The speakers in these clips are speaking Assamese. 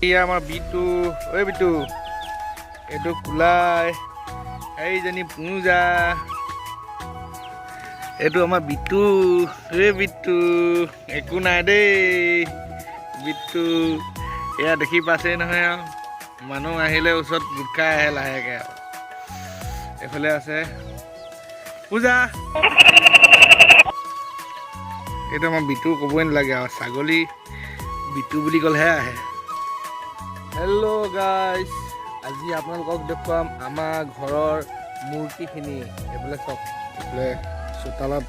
এয়া আমাৰ বিটু, ঐ বিটু, এইটো কুলাই, এইজনী পুজা, এইটো আমাৰ বিটু, বিটু, একো নাই দেই বিটু। এয়া দেখি পাইছেই নহয় আৰু মানুহ আহিলে ওচৰত গোট খাই আহে লাহেকে আৰু। এইফালে আছে পূজা, এইটো আমাৰ বিটু, ক'বই নালাগে আৰু ছাগলী বিটু বুলি ক'লেহে আহে। হেল্ল' গাইজ, আজি আপোনালোকক দেখুৱাম আমাৰ ঘৰৰ মুৰ্গীখিনি। এইফালে চব, এইফালে চোতালত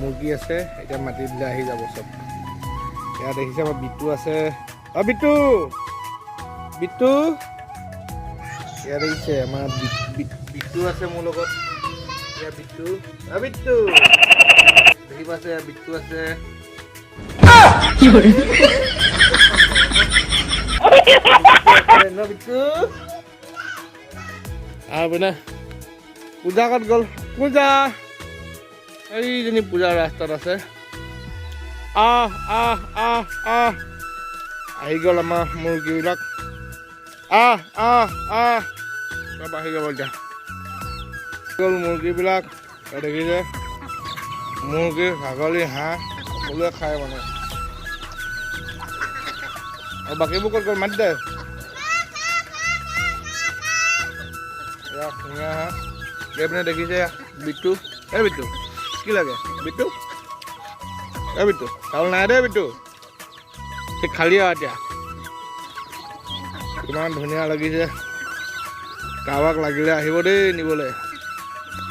মুৰ্গী আছে, এতিয়া মাতি দিলে আহি যাব চব। এয়া দেখিছে আমাৰ বিটু আছে, বিটু বিটু, এয়া দেখিছে আমাৰ বিটু আছে মোৰ লগত। এয়া বিটু, বিটু দেখি পাইছে, বিটু আছে। পূজা ক'ত গ'ল? পূজা, এইজনী পূজা ৰাস্তাত আছে। আহি গ'ল আমাৰ মুৰ্গীবিলাক। চব আহি গ'ল এতিয়া। গ'ল মুৰ্গীবিলাক, দেখিছে মুৰ্গী, ছাগলী, হাঁহ সকলোৱে খায় মানে। আৰু বাকীবোৰ ক'ত গ'ল? মাতি দে। ধুনীয়া হাঁহ এইপিনে দেখিছে বিটু, বিটু কি লাগে? বিটু, বিটু চাউল নাই দেই বিটু, ঠিক খালি আৰু এতিয়া। ইমান ধুনীয়া লাগিছে, কাৰোবাক লাগিলে আহিব দেই নিবলৈ।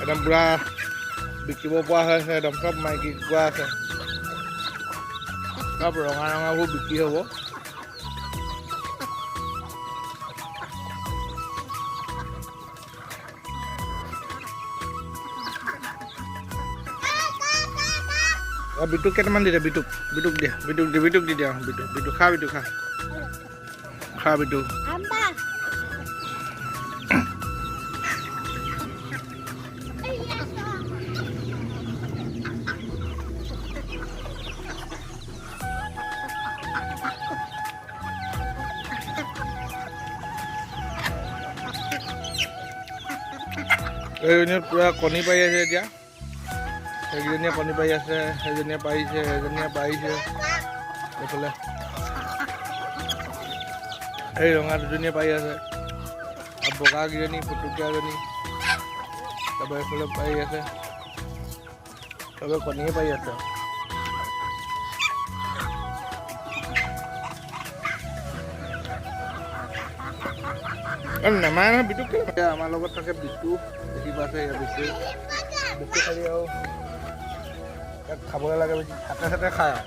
একদম পূৰা বিকিব পৰা হৈছে, একদম চব মাইকী কুকুৰা আছে, চব ৰঙা ৰঙাবোৰ বিক্ৰী হ'ব। বিটুক কেইটামান দি দে, বিটুক দিয়া, বিটুক দি দিয়া। বিটু খা, বিটু খা, বিটু। এইজনীয়ে পূৰা কণী পাৰি আছে এতিয়া। সেইকেইজনীয়ে কণী পাৰি আছে, সেইজনীয়ে পাৰিছে, সেইজনীয়ে পাৰিছে। এইফালে এই ৰঙা দুজনীয়ে পাৰি আছে, আৰু বগাকেইজনী, ফুটুকীয়াজনী, তাৰপৰা এইফালে পাৰি আছে, চবে কণীয়ে পাৰি আছে। নেমাৰে নহয় বিটুক, আমাৰ লগত থাকে বিটু, দেখি পাইছে বিটু। বিটু খালি আৰু ইয়াক খাবলৈ লাগে, বেছি হাতে খায় আৰু।